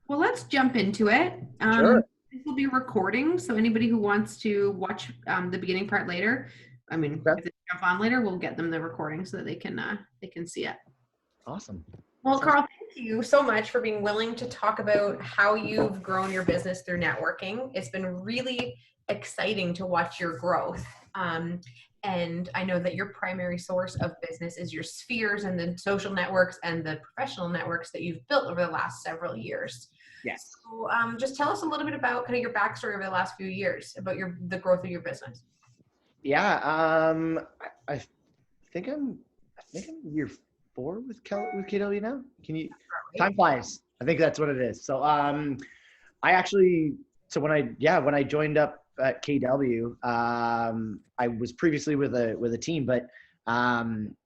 Well, let's jump into it. Sure. This will be recording, so anybody who wants to watch the beginning part later, I mean, Okay. if they jump on later, we'll get them the recording so that they can see it. Awesome. Well, Sounds Karl, thank you so much for being willing to talk about how you've grown your business through networking. It's been really exciting to watch your growth. And I know that your primary source of business is your spheres and the social networks and the professional networks that you've built over the last several years. yes. So just tell us a little bit about kind of your backstory over the last few years about the growth of your business. Yeah. I think I'm year 4 with KW now. Can you? Right? Time flies. I think that's what it is. So I actually when I joined up at KW, I was previously with a team, but um,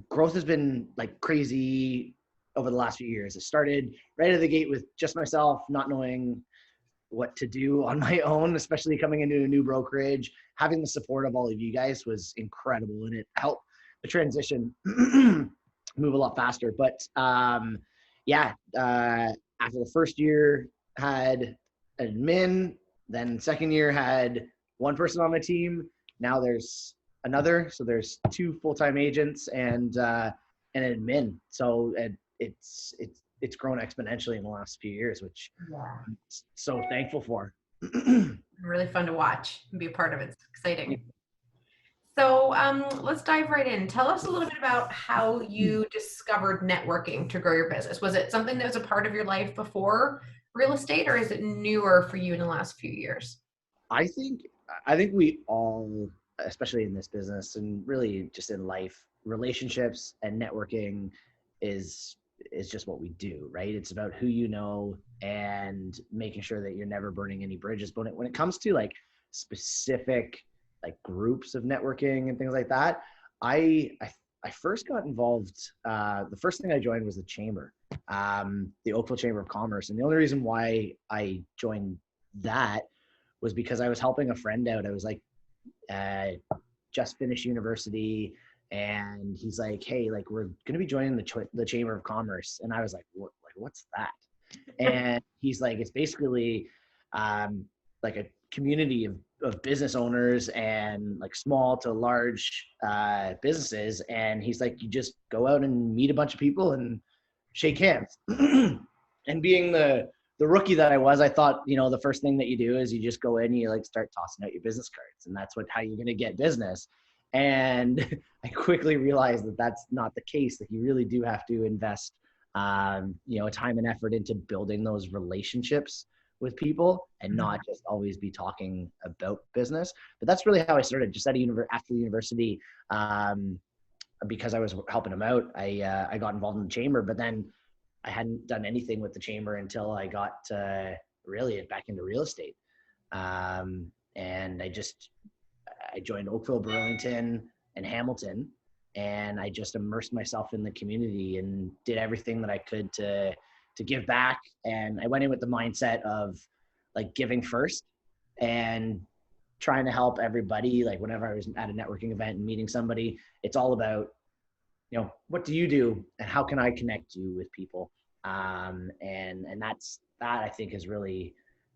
growth has been like crazy over the last few years. It started right out of the gate with just myself, not knowing what to do on my own, especially coming into a new brokerage. Having the support of all of you guys was incredible, and it helped the transition move a lot faster. But after the first year, had an admin, then second year had one person on my team. Now there's another, so there's 2 full-time agents and an admin. So it's grown exponentially in the last few years, which Yeah. I'm so thankful for. Really fun to watch and be a part of it. It's exciting. So let's dive right in. Tell us a little bit about how you discovered networking to grow your business. Was it something that was a part of your life before real estate, or is it newer for you in the last few years? I think I think we all, especially in this business and really just in life, relationships and networking is is just what we do, right? It's about who you know and making sure that you're never burning any bridges. But when it comes to like specific like groups of networking and things like that, I first got involved. The first thing I joined was the chamber, the Oakville Chamber of Commerce, and the only reason why I joined that was because I was helping a friend out. I was like, just finished university, and he's like, "Hey, like we're gonna be joining the Chamber of Commerce," and I was like, "What? Like, what's that?" And he's like, "It's basically like a community of business owners and like small to large businesses." And he's like, "You just go out and meet a bunch of people and shake hands." And being the rookie that I was, I thought, the first thing that you do is you just go in and you like start tossing out your business cards, and that's how you're going to get business. And I quickly realized that that's not the case, that you really do have to invest, time and effort into building those relationships with people and not just always be talking about business. But that's really how I started, just after the university. Because I was helping them out, I got involved in the chamber, but then I hadn't done anything with the chamber until I got really back into real estate. And I joined Oakville, Burlington, and Hamilton, and I just immersed myself in the community and did everything that I could to give back. And I went in with the mindset of like giving first and trying to help everybody. Like whenever I was at a networking event and meeting somebody, it's all about, what do you do and how can I connect you with people? And that I think has really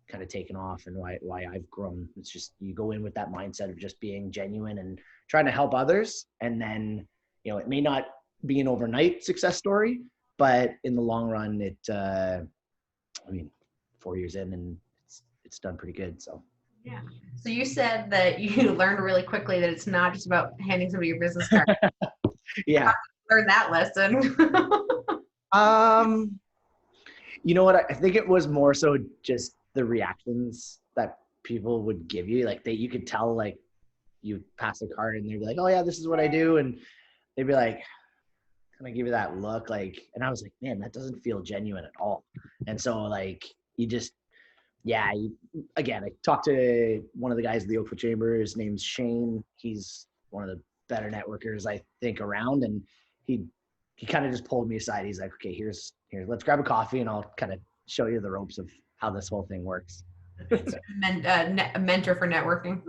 kind of taken off, and why I've grown. It's just, you go in with that mindset of just being genuine and trying to help others. And then, it may not be an overnight success story, but in the long run, 4 years in and it's done pretty good. So. Yeah. So you said that you learned really quickly that it's not just about handing somebody your business card. Yeah. Learn that lesson. You know what? I think it was more so just the reactions that people would give you. Like you could tell, like you pass a card and they'd be like, "Oh yeah, this is what I do," and they'd be like, kind of give you that look, like, and I was like, "Man, that doesn't feel genuine at all." And so, like, you just, yeah. Again, I talked to one of the guys at the Oakville Chamber. His name's Shane. He's one of the better networkers I think around, and he kind of just pulled me aside. He's like, "Okay, here, let's grab a coffee and I'll kind of show you the ropes of how this whole thing works." A mentor for networking.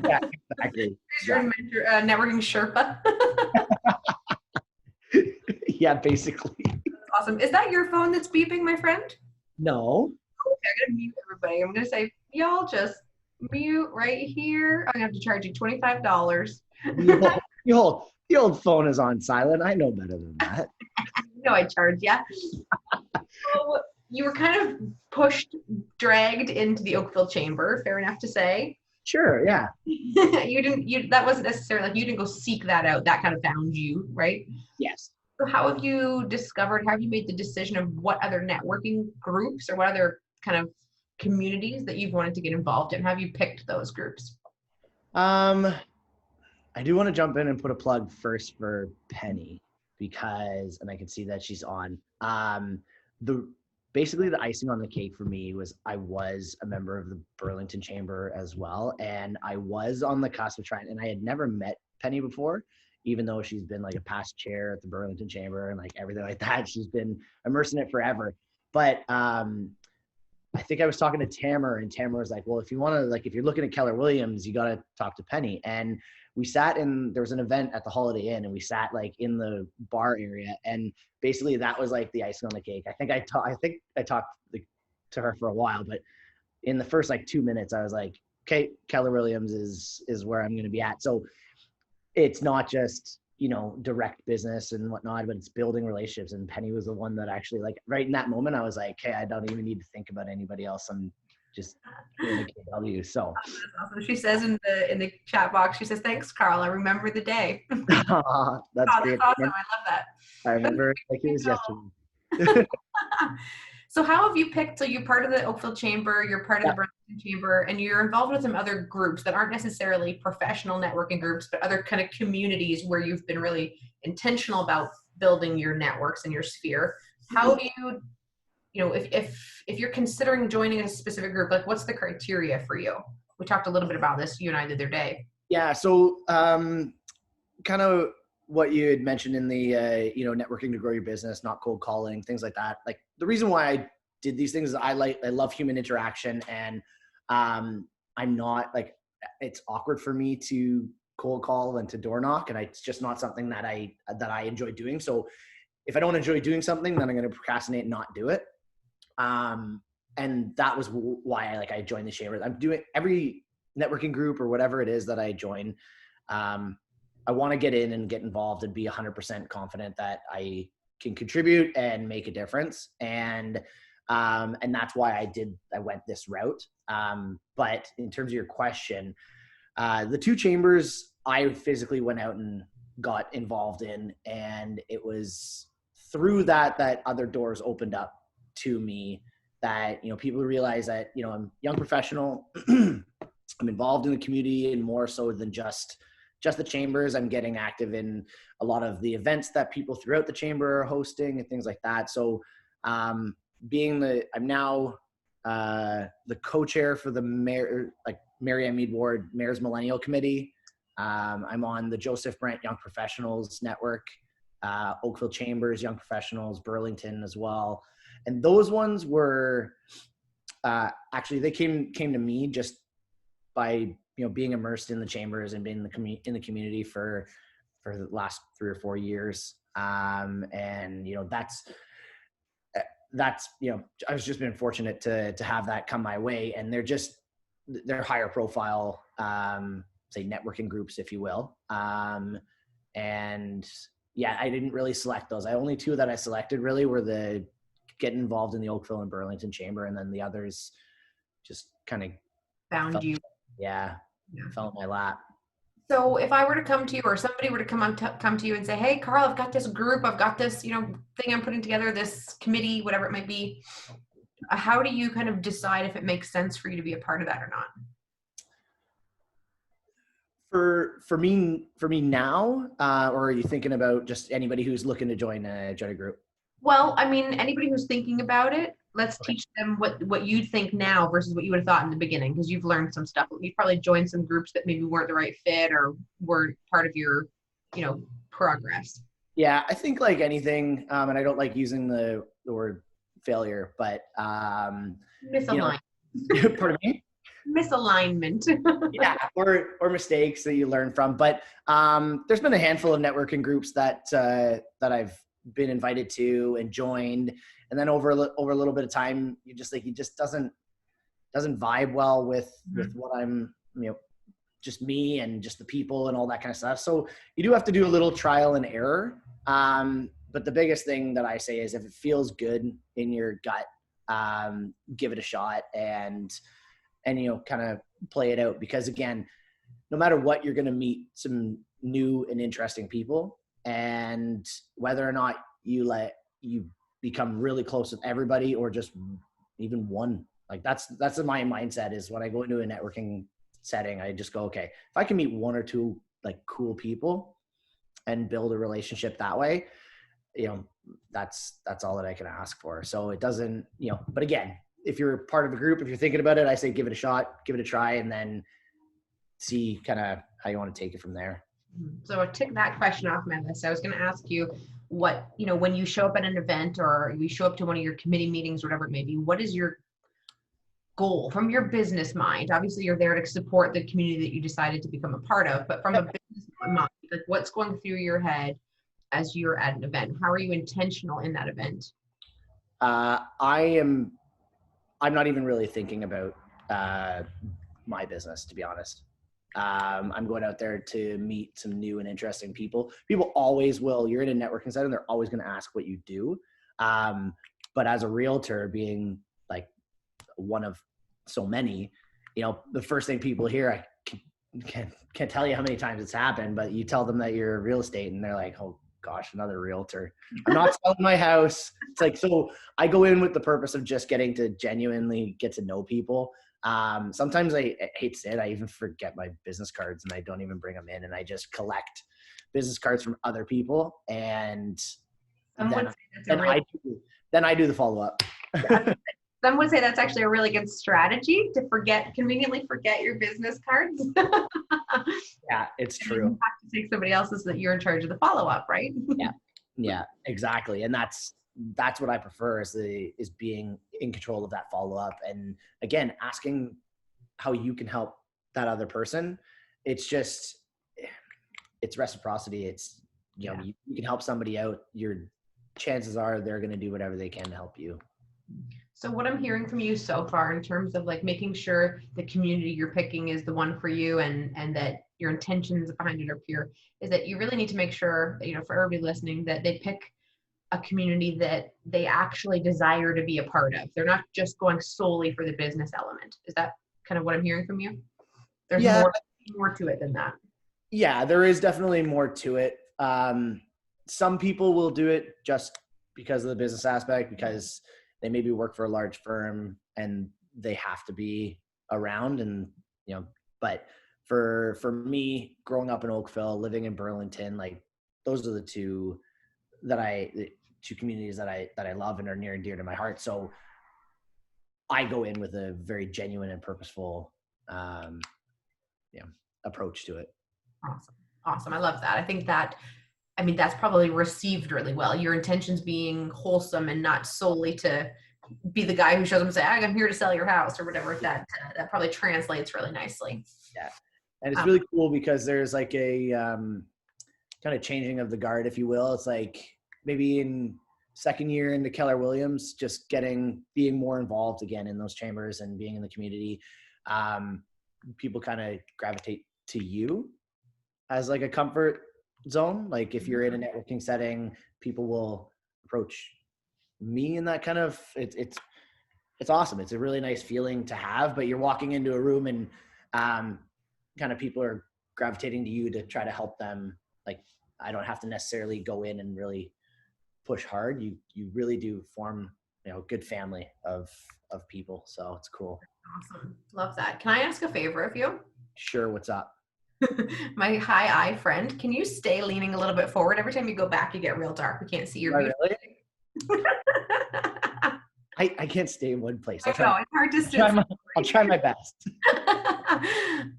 Yeah, exactly. Your mentor, networking Sherpa. Yeah, basically. Awesome. Is that your phone that's beeping, my friend? No. Okay, I'm gonna mute everybody. I'm gonna say, y'all just mute right here. I'm gonna have to charge you $25. The old phone is on silent. I know better than that. No, I charge you. So you were kind of pushed, dragged into the Oakville Chamber. Fair enough to say. Sure. Yeah. That wasn't necessarily like you didn't go seek that out. That kind of found you, right? Yes. So how have you discovered, how have you made the decision of what other networking groups or what other kind of communities that you've wanted to get involved in? How have you picked those groups? I do want to jump in and put a plug first for Penny because, and I can see that she's on. Basically the icing on the cake for me was I was a member of the Burlington Chamber as well, and I was on the cusp of trying, and I had never met Penny before, even though she's been like a past chair at the Burlington Chamber and like everything like that. She's been immersed in it forever. But I think I was talking to Tamara, and Tamara was like, well, if you want to, like, if you're looking at Keller Williams, you got to talk to Penny. And we sat in, there was an event at the Holiday Inn, and we sat like in the bar area. And basically that was like the icing on the cake. I think I talked to her for a while, but in the first like 2 minutes, I was like, okay, Keller Williams is where I'm going to be at. So it's not just, you know, direct business and whatnot, but it's building relationships. And Penny was the one that actually, like, right in that moment, I was like, hey, I don't even need to think about anybody else. I'm just doing the KW. So That's awesome. She says in the chat box, she says, thanks, Karl. I remember the day. that's great. That's awesome. I love that. I remember it like it was yesterday. So how have you picked, so you're part of the Oakville Chamber, you're part of the Burlington Chamber, and you're involved with some other groups that aren't necessarily professional networking groups, but other kind of communities where you've been really intentional about building your networks and your sphere. How do you know, if you're considering joining a specific group, like what's the criteria for you? We talked a little bit about this, you and I, the other day. Yeah, so kind of what you had mentioned in the, you know, networking to grow your business, not cold calling, things like that. Like the reason why I did these things is I love human interaction, and I'm not like, it's awkward for me to cold call and to door knock, and it's just not something that I enjoy doing. So if I don't enjoy doing something, then I'm going to procrastinate and not do it. And that was why I joined the chamber. I'm doing every networking group or whatever it is that I join. I want to get in and get involved and be 100% confident that I can contribute and make a difference. And that's why I went this route. But in terms of your question, the two chambers I physically went out and got involved in, and it was through that other doors opened up to me, that, you know, people realize that, you know, I'm a young professional, I'm involved in the community, and more so than just the chambers. I'm getting active in a lot of the events that people throughout the chamber are hosting and things like that. So I'm now the co-chair for the Mary Ann Mead Ward Mayor's Millennial Committee. I'm on the Joseph Brent Young Professionals Network, Oakville Chambers Young Professionals, Burlington as well. And those ones were actually, they came to me just by, you know, being immersed in the chambers and being in the community for the last 3 or 4 years. And, you know, that's, you know, I've just been fortunate to have that come my way, and they're higher profile, say networking groups, if you will. And yeah, I didn't really select those. Only 2 that I selected really were the getting involved in the Oakville and Burlington Chamber, and then the others just kind of Found you. Yeah, fell in my lap. So if I were to come to you, or somebody were to come to you and say, hey, Karl, I've got this group, I've got this, you know, thing I'm putting together, this committee, whatever it might be, how do you kind of decide if it makes sense for you to be a part of that or not? For me now, or are you thinking about just anybody who's looking to join a group? Well, I mean, anybody who's thinking about it, let's teach them what you think now versus what you would have thought in the beginning, because you've learned some stuff. You've probably joined some groups that maybe weren't the right fit or weren't part of your, you know, progress. Yeah, I think like anything, and I don't like using the word failure, but misalignment. You know, pardon me? Misalignment. Yeah, or mistakes that you learn from. But there's been a handful of networking groups that I've been invited to and joined, and then over a little bit of time, you just like, it just doesn't vibe well with what I'm, just me and just the people and all that kind of stuff. So you do have to do a little trial and error. But the biggest thing that I say is if it feels good in your gut, give it a shot and kind of play it out, because again, no matter what, you're going to meet some new and interesting people, and whether or not you become really close with everybody or just even one, like that's my mindset is when I go into a networking setting, I just go, okay, if I can meet one or two like cool people and build a relationship that way, that's all that I can ask for. So it doesn't, but again, if you're part of a group, if you're thinking about it, I say give it a shot, give it a try, and then see kind of how you want to take it from there. So I'll tick that question off my list. I was going to ask you what, when you show up at an event or you show up to one of your committee meetings, whatever it may be, what is your goal from your business mind? Obviously you're there to support the community that you decided to become a part of, but from a business mind, like what's going through your head as you're at an event? How are you intentional in that event? I'm not even really thinking about my business, to be honest. I'm going out there to meet some new and interesting people. People always will. You're in a networking setting, they're always going to ask what you do. But as a realtor, being like one of so many, the first thing people hear, I can't tell you how many times it's happened, but you tell them that you're real estate and they're like, oh gosh, another realtor. I'm not selling my house. It's like, so I go in with the purpose of just getting to genuinely get to know people. Sometimes I hate to say it, I even forget my business cards and I don't even bring them in, and I just collect business cards from other people, and then I do the follow-up. Some would say that's actually a really good strategy to conveniently forget your business cards. Yeah, it's true. You have to take somebody else's that you're in charge of the follow-up, right? Yeah, exactly. And that's what I prefer is being in control of that follow-up. And again, asking how you can help that other person. It's reciprocity. It's, you can help somebody out. Your chances are they're going to do whatever they can to help you. So what I'm hearing from you so far in terms of like making sure the community you're picking is the one for you, and that your intentions behind it are pure, is that you really need to make sure that, for everybody listening, that they pick a community that they actually desire to be a part of. They're not just going solely for the business element. Is that kind of what I'm hearing from you? There's more to it than that. Yeah, there is definitely more to it. Some people will do it just because of the business aspect, because they maybe work for a large firm and they have to be around, and but for me, growing up in Oakville, living in Burlington, like those are the two communities that I love and are near and dear to my heart. So I go in with a very genuine and purposeful approach to it. Awesome. I love that. I think that's probably received really well. Your intentions being wholesome and not solely to be the guy who shows up and say, I'm here to sell your house or whatever. That probably translates really nicely. Yeah. And it's really cool because there's like a kind of changing of the guard, if you will. It's like maybe in second year into Keller Williams, just being more involved again in those chambers and being in the community. People kind of gravitate to you as like a comfort zone. Like if you're in a networking setting, people will approach me in that kind of, it's awesome. It's a really nice feeling to have, but you're walking into a room and kind of people are gravitating to you to try to help them. Like I don't have to necessarily go in and really push hard. You really do form, good family of people. So it's cool. Awesome. Love that. Can I ask a favor of you? Sure. What's up? My high eye friend, can you stay leaning a little bit forward? Every time you go back, you get real dark. We can't see your view. Really? I can't stay in one place. It's hard to see. I'll try my best.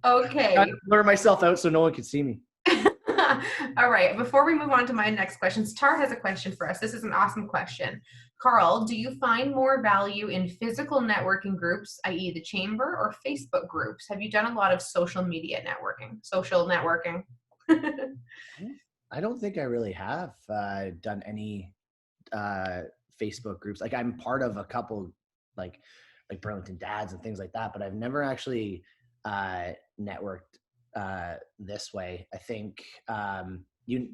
Okay. I blur myself out so no one can see me. All right. Before we move on to my next questions, Tar has a question for us. This is an awesome question. Karl, do you find more value in physical networking groups, i.e. the chamber, or Facebook groups? Have you done a lot of social networking? I don't think I really have done any Facebook groups. Like I'm part of a couple, like Burlington Dads and things like that, but I've never actually networked this way. I think you,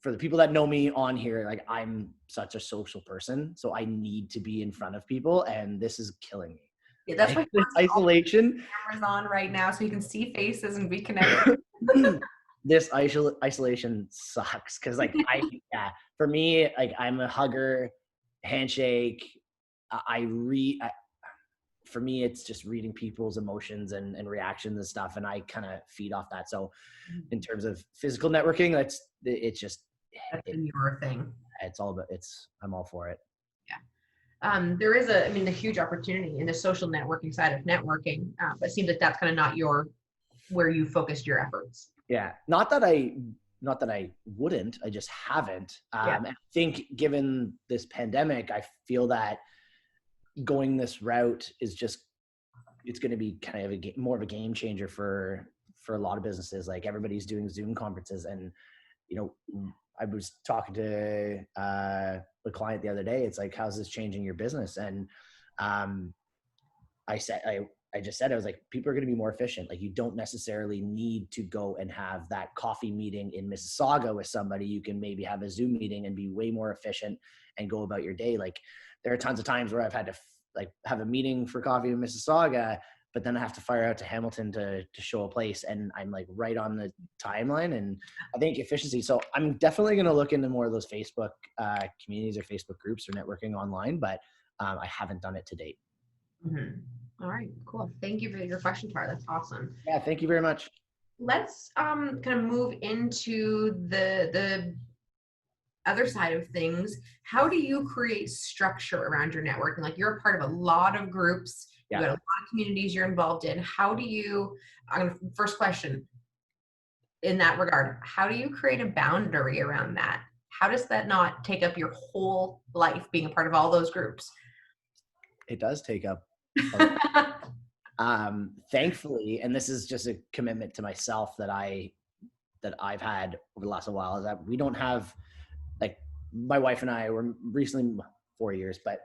for the people that know me on here, like I'm such a social person, so I need to be in front of people, and this is killing me. Yeah, that's Like why this isolation. cameras on right now so you can see faces and be connected. This isolation sucks because like yeah, for me, like I'm a hugger, handshake. For me it's just reading people's emotions and reactions and stuff, and I kind of feed off that. So in terms of physical networking, it's just That's been your thing. it's all about I'm all for it. There is a huge opportunity in the social networking side of networking, but it seems like that's kind of not where you focused your efforts. Yeah, not that I wouldn't, I just haven't. I think given this pandemic, I feel that going this route is it's going to be kind of more of a game changer for a lot of businesses. Like everybody's doing Zoom conferences, and I was talking to a client the other day. It's like, how's this changing your business? And I just said, I was like, people are going to be more efficient. Like you don't necessarily need to go and have that coffee meeting in Mississauga with somebody. You can maybe have a Zoom meeting and be way more efficient and go about your day. Like there are tons of times where I've had to like have a meeting for coffee in Mississauga, but then I have to fire out to Hamilton to show a place, and I'm like right on the timeline. And I think efficiency. So I'm definitely going to look into more of those Facebook communities or Facebook groups or networking online, but I haven't done it to date. Mm-hmm. All right, cool. Thank you for your question, Tar. That's awesome. Yeah, thank you very much. Let's kind of move into the other side of things. How do you create structure around your networking? Like you're a part of a lot of groups, you got a lot of communities you're involved in. First question in that regard, how do you create a boundary around that? How does that not take up your whole life being a part of all those groups? It does take up thankfully, and this is just a commitment to myself that I've had over the last while, is that we don't have, like, my wife and I were recently 4 years, but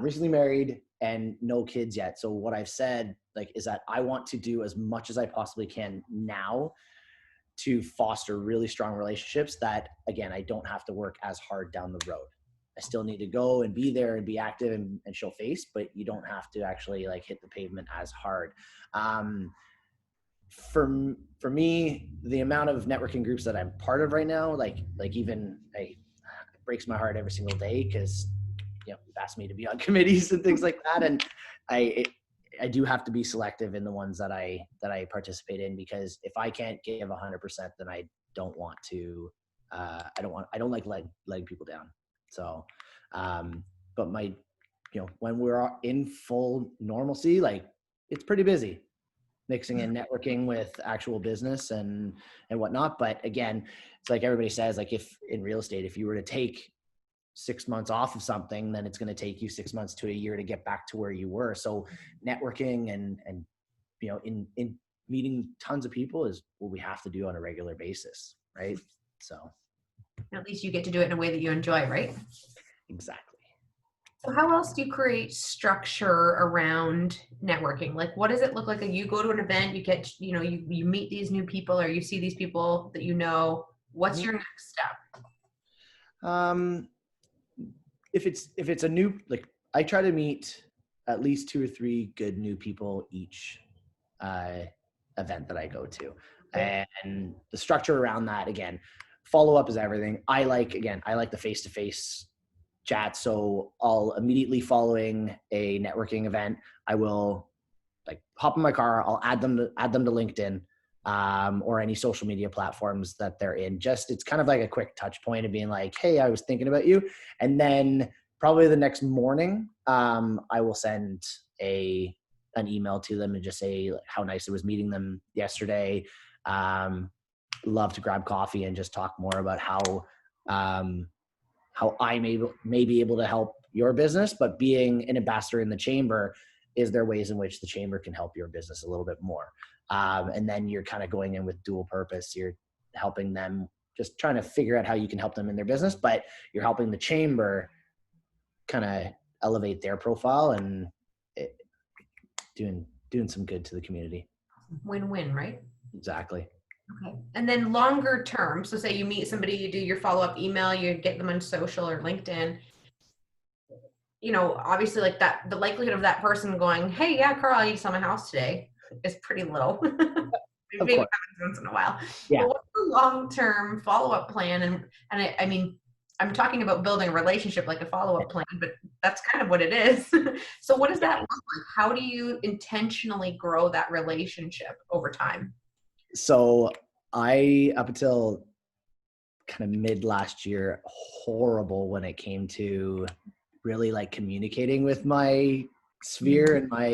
recently married and no kids yet. So what I've said, like, is that I want to do as much as I possibly can now to foster really strong relationships that, again, I don't have to work as hard down the road. I still need to go and be there and be active and show face, but you don't have to actually like hit the pavement as hard. For me, the amount of networking groups that I'm part of right now, like even it breaks my heart every single day, because you've asked me to be on committees and things like that, and I do have to be selective in the ones that I participate in, because if I can't give 100%, then I don't want to. I don't like letting people down. So, but when we're in full normalcy, like it's pretty busy, mixing in networking with actual business and whatnot. But again, it's like everybody says, like if in real estate, if you were to take 6 months off of something, then it's going to take you 6 months to a year to get back to where you were. So networking and in meeting tons of people is what we have to do on a regular basis, right? So at least you get to do it in a way that you enjoy, right? Exactly. So how else do you create structure around networking? Like, what does it look like? You go to an event, you get, you meet these new people, or you see these people that you know. What's your next step? If it's a new, like, I try to meet at least 2 or 3 good new people each event that I go to. Okay. And the structure around that, again, follow up is everything. I like the face-to-face chat. So I'll immediately following a networking event, I will like hop in my car. I'll add them to LinkedIn or any social media platforms that they're in. Just, it's kind of like a quick touch point of being like, hey, I was thinking about you. And then probably the next morning, I will send an email to them and just say how nice it was meeting them yesterday. Love to grab coffee and just talk more about how I may be able to help your business, but being an ambassador in the chamber, is there ways in which the chamber can help your business a little bit more? And then you're kind of going in with dual purpose. You're helping them just trying to figure out how you can help them in their business, but you're helping the chamber kind of elevate their profile and doing some good to the community. Win-win, right? Exactly. Okay. And then longer term, so say you meet somebody, you do your follow-up email, you get them on social or LinkedIn, you know, obviously like that, the likelihood of that person going, hey, yeah, Karl, I need to sell my house today is pretty low. Of Maybe course. happens once in a while. Yeah. But what's the long-term follow-up plan? And I mean, I'm talking about building a relationship like a follow-up plan, but that's kind of what it is. So what does that look like? How do you intentionally grow that relationship over time? So up until kind of mid last year, horrible when it came to really like communicating with my sphere and my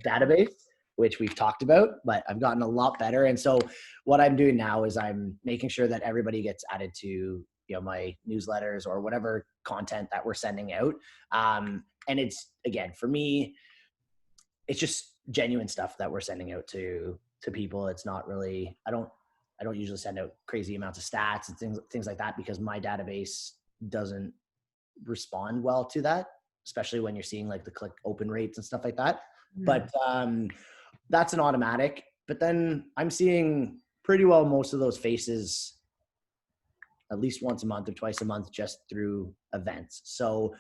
database, which we've talked about, but I've gotten a lot better. And so what I'm doing now is I'm making sure that everybody gets added to, my newsletters or whatever content that we're sending out. And it's, again, for me, it's just genuine stuff that we're sending out to people. It's not really, I don't usually send out crazy amounts of stats and things like that, because my database doesn't respond well to that, especially when you're seeing like the click open rates and stuff like that. But that's an automatic. But then I'm seeing pretty well most of those faces at least once a month or twice a month just through events. So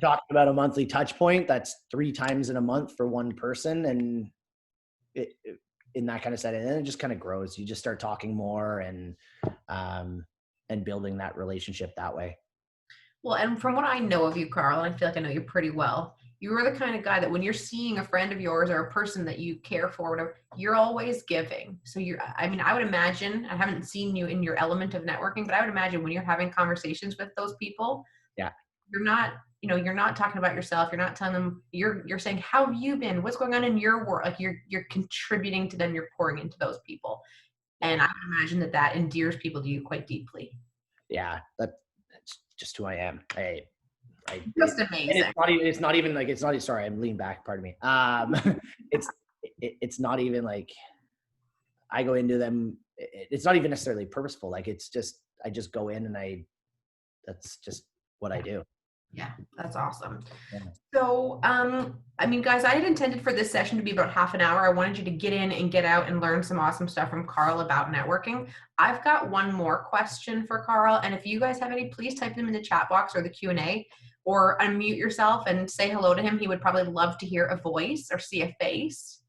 talking about a monthly touch point, that's 3 times in a month for one person. And in that kind of setting, and it just kind of grows. You just start talking more and building that relationship that way. Well, and from what I know of you, Karl, and I feel like I know you pretty well, you are the kind of guy that when you're seeing a friend of yours or a person that you care for, whatever, you're always giving. So I would imagine, I haven't seen you in your element of networking, but I would imagine when you're having conversations with those people, you're not talking about yourself. You're not telling them, you're saying, how have you been? What's going on in your world? Like you're contributing to them. You're pouring into those people. And I would imagine that endears people to you quite deeply. Yeah. That's just who I am. Just amazing. It's not even sorry, I'm leaning back, pardon me. It's not even like I go into them. It's not even necessarily purposeful. Like I just go in and that's just what I do. Yeah, that's awesome. Yeah. So, guys, I had intended for this session to be about half an hour. I wanted you to get in and get out and learn some awesome stuff from Karl about networking. I've got one more question for Karl. And if you guys have any, please type them in the chat box or the Q&A, or unmute yourself and say hello to him. He would probably love to hear a voice or see a face.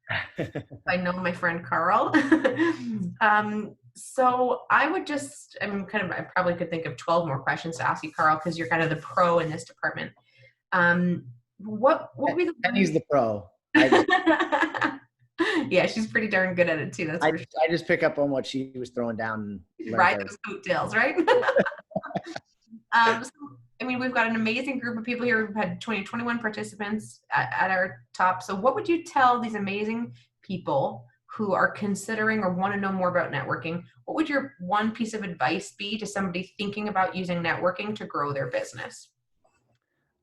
I know my friend Karl. So I would I probably could think of 12 more questions to ask you, Karl, because you're kind of the pro in this department. What would be the Penny's the pro. Yeah, she's pretty darn good at it too. That's for sure. I just pick up on what she was throwing down. Ride those coattails, right? We've got an amazing group of people here. We've had 21 participants at our top. So what would you tell these amazing people who are considering or want to know more about networking? What would your one piece of advice be to somebody thinking about using networking to grow their business?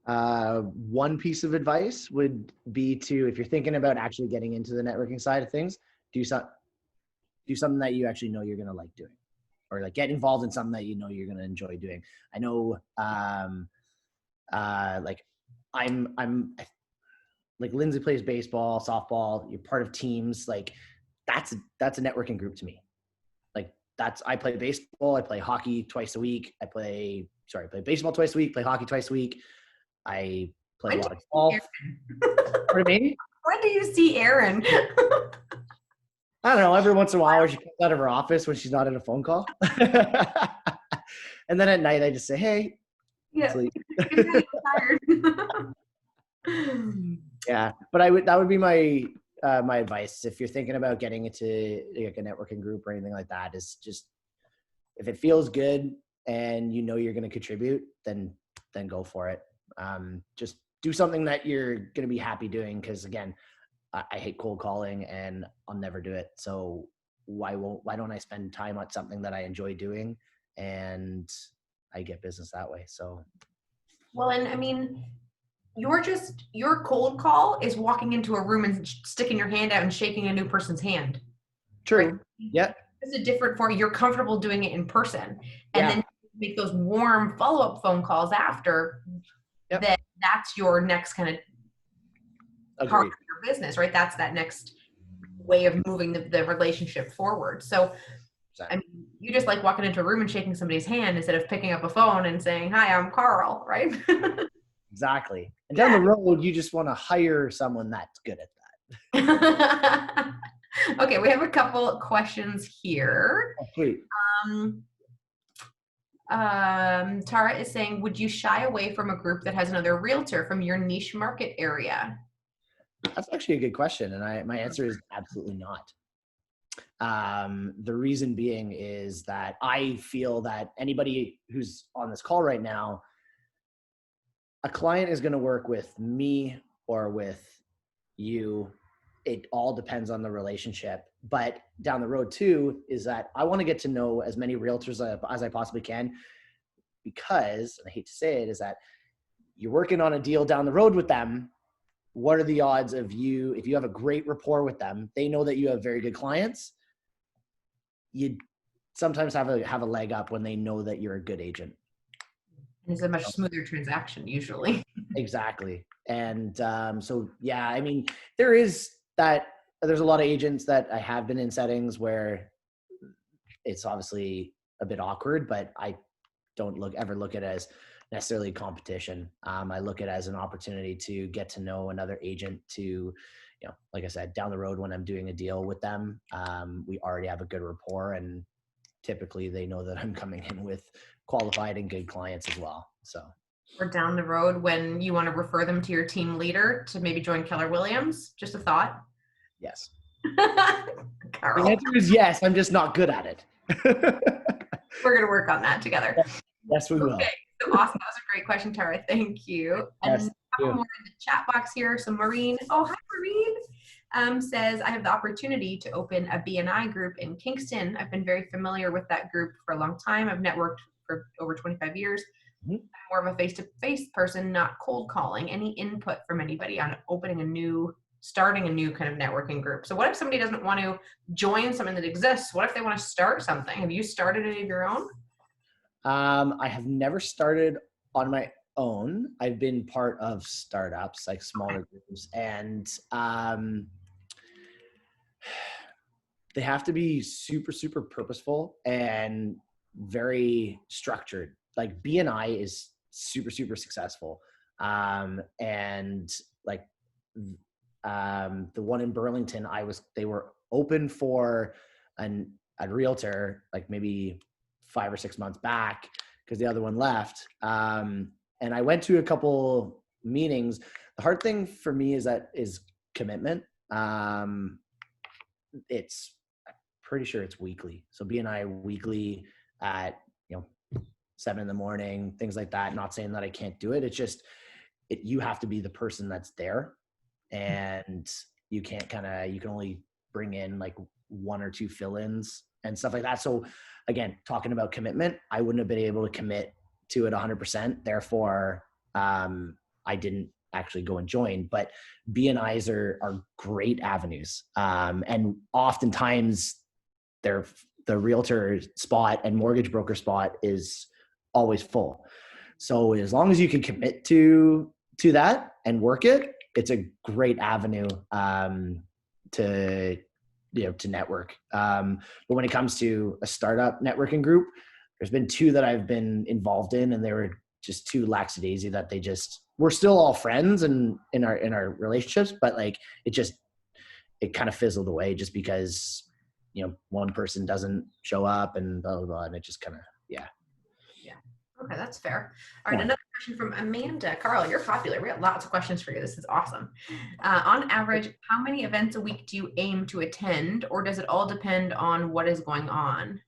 One piece of advice would be to, if you're thinking about actually getting into the networking side of things, do something that you actually know you're going to like doing, or like get involved in something that you know you're going to enjoy doing. I know, I'm like Lindsay plays baseball, softball, you're part of teams. Like that's a networking group to me. Like I play baseball, I play hockey twice a week. I play baseball twice a week, play hockey twice a week. I play a lot of golf. Pardon me? When do you see Erin? I don't know. Every once in a while, she comes out of her office when she's not in a phone call. And then at night, I just say, "Hey, sleep." Tired. Yeah, but that would be my advice if you're thinking about getting into like a networking group or anything like that. Is just, if it feels good and you know you're going to contribute, then go for it. Just do something that you're going to be happy doing. Because again, I hate cold calling and I'll never do it. So why don't I spend time on something that I enjoy doing and I get business that way? So. Well, and your cold call is walking into a room and sticking your hand out and shaking a new person's hand. True. Right? Yeah. It's a different form. You're comfortable doing it in person, and Yeah. then make those warm follow-up phone calls after. Yep. That that's your next kind of part Agreed. of your business, right? That's that next way of moving the relationship forward. So, I mean, you just like walking into a room and shaking somebody's hand instead of picking up a phone and saying, "Hi, I'm Karl," right? Exactly. And down the road, you just want to hire someone that's good at that. Okay, we have a couple questions here. Oh, sweet. Um, Tara is saying, would you shy away from a group that has another realtor from your niche market area? That's actually a good question. And my answer is absolutely not. The reason being is that I feel that anybody who's on this call right now, a client is going to work with me or with you. It all depends on the relationship. But down the road too, is that I want to get to know as many realtors as I possibly can, because, and I hate to say it, is that you're working on a deal down the road with them. What are the odds of you, if you have a great rapport with them, they know that you have very good clients, you sometimes have a leg up when they know that you're a good agent. It's a much smoother transaction usually. Exactly. And so, yeah, I mean, there's a lot of agents that I have been in settings where it's obviously a bit awkward, but I don't ever look at it as necessarily competition. I look at it as an opportunity to get to know another agent to, like I said, down the road when I'm doing a deal with them, we already have a good rapport, and typically they know that I'm coming in with qualified and good clients as well. So. Or down the road when you want to refer them to your team leader to maybe join Keller Williams. Just a thought. Yes. Karl. The answer is yes. I'm just not good at it. We're going to work on that together. Yes, we will. Okay. So awesome. That was a great question, Tara. Thank you. Yes, and a couple more in the chat box here. So Maureen, oh, hi, Maureen, says, I have the opportunity to open a BNI group in Kingston. I've been very familiar with that group for a long time. I've networked for over 25 years. Mm-hmm. I'm more of a face-to-face person, not cold calling. Any input from anybody on starting a new kind of networking group? So what if somebody doesn't want to join something that exists? What if they want to start something? Have you started any of your own? I have never started on my own. I've been part of startups, like smaller groups, and they have to be super, super purposeful and very structured. Like BNI is super, super successful. And like the one in Burlington, they were open for a realtor, like maybe 5 or 6 months back, because the other one left. And I went to a couple meetings. The hard thing for me is commitment. It's pretty sure it's weekly. So BNI weekly at 7 a.m, things like that. Not saying that I can't do it. It's just you have to be the person that's there, and you can't you can only bring in like 1 or 2 fill-ins and stuff like that. So again, talking about commitment, I wouldn't have been able to commit to it 100%. Therefore, I didn't actually go and join. But BNIs are great avenues, and oftentimes the realtor spot and mortgage broker spot is always full. So as long as you can commit to that and work it, it's a great avenue to network. But when it comes to a startup networking group, there's been 2 that I've been involved in, and they were just too lackadaisy that we're still all friends and in our relationships, but like it kind of fizzled away just because one person doesn't show up and blah blah blah, and it just kind of yeah. Okay, that's fair. All right, another question from Amanda. Karl, you're popular. We got lots of questions for you. This is awesome. On average, how many events a week do you aim to attend, or does it all depend on what is going on?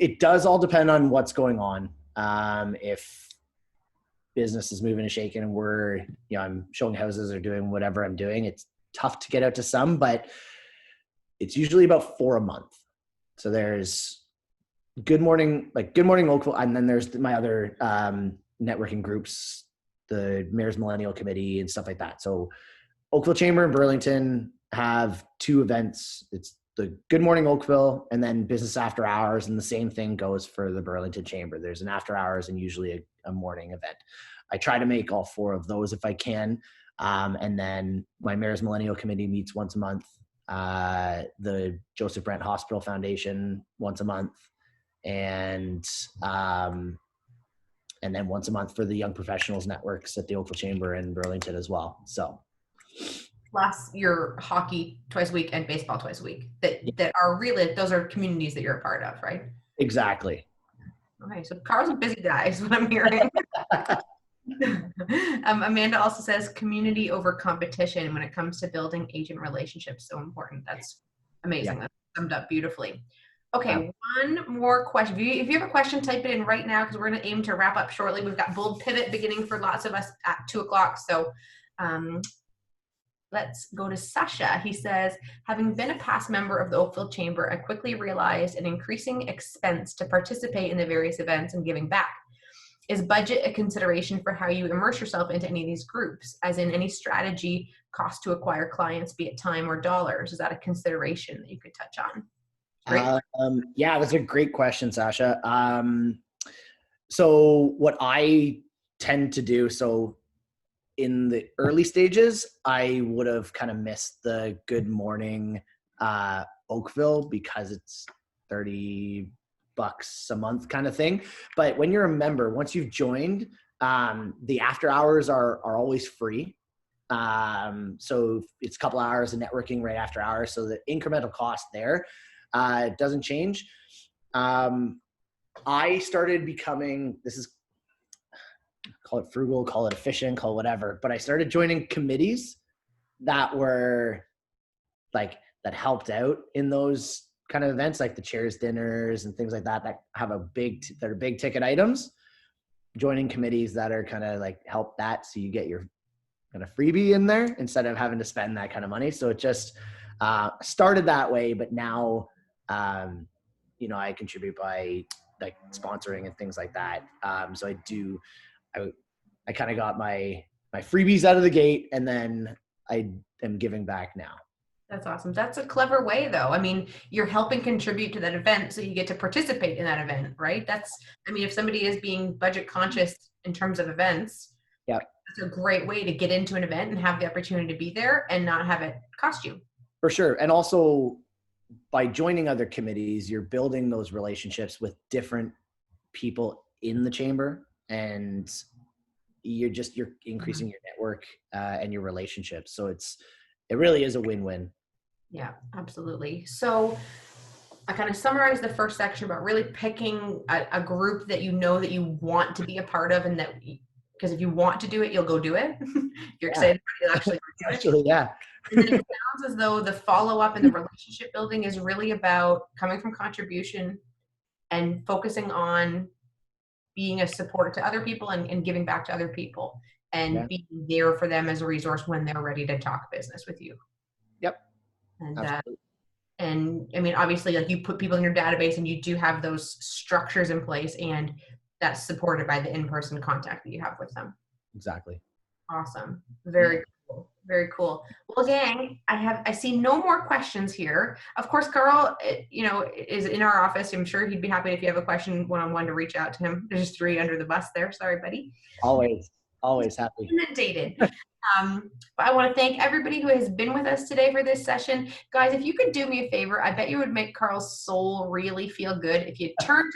It does all depend on what's going on. If business is moving and shaking and I'm showing houses or doing whatever I'm doing, it's tough to get out to some, but it's usually about 4 a month. So there's Good Morning Oakville, and then there's my other networking groups, the Mayor's Millennial Committee and stuff like that. So Oakville Chamber and Burlington have 2 events. It's the Good Morning Oakville, and then business after hours. And the same thing goes for the Burlington Chamber. There's an after hours and usually a morning event. I try to make all 4 of those if I can. And then my Mayor's Millennial Committee meets once a month. The Joseph Brent Hospital Foundation once a month. And then once a month for the Young Professionals Networks at the Oakville Chamber in Burlington as well. So plus your hockey twice a week and baseball twice a week that are really, those are communities that you're a part of, right? Exactly. Okay, so Carl's a busy guy is what I'm hearing. Amanda also says community over competition when it comes to building agent relationships. So important. That's amazing. Yeah. That's summed up beautifully. Okay, one more question. If you have a question, type it in right now because we're going to aim to wrap up shortly. We've got Bold Pivot beginning for lots of us at 2 o'clock. So let's go to Sasha. He says, having been a past member of the Oakville Chamber, I quickly realized an increasing expense to participate in the various events and giving back. Is budget a consideration for how you immerse yourself into any of these groups? As in any strategy cost to acquire clients, be it time or dollars? Is that a consideration that you could touch on? Yeah, that's a great question, Sasha. So what I tend to do, so in the early stages, I would have kind of missed the Good Morning Oakville because it's $30 a month kind of thing. But when you're a member, once you've joined, the after hours are always free. So it's a couple hours of networking right after hours. So the incremental cost there doesn't change. I started becoming, call it frugal, call it efficient, call it whatever, but I started joining committees that were like, that helped out in those kind of events, like the chairs dinners and things like that, that have that are big ticket items. Joining committees that are kind of like help that, so you get your kind of freebie in there instead of having to spend that kind of money. So it just started that way, but now I contribute by like sponsoring and things like that. So I kind of got my freebies out of the gate, and then I am giving back now. That's awesome. That's a clever way, though. I mean, you're helping contribute to that event, so you get to participate in that event, right? If somebody is being budget conscious in terms of events, yeah, that's a great way to get into an event and have the opportunity to be there and not have it cost you. For sure. And also by joining other committees, you're building those relationships with different people in the chamber, and you're increasing your network and your relationships. So it really is a win-win. Yeah, absolutely. So I kind of summarized the first section about really picking a group that you know that you want to be a part of, and that because if you want to do it, you'll go do it. You're excited about it, actually do it. Actually, yeah. And then it sounds as though the follow-up and the relationship building is really about coming from contribution and focusing on being a support to other people and giving back to other people and being there for them as a resource when they're ready to talk business with you. Yep. And I mean, obviously, like, you put people in your database and you do have those structures in place, and that's supported by the in-person contact that you have with them. Exactly. Awesome. Very cool. Very cool. Well, gang, I see no more questions here. Of course, Karl, is in our office. I'm sure he'd be happy if you have a question one-on-one to reach out to him. There's 3 under the bus there. Sorry, buddy. Always happy. Inundated. But I want to thank everybody who has been with us today for this session. Guys, if you could do me a favor, I bet you would make Karl's soul really feel good if you turned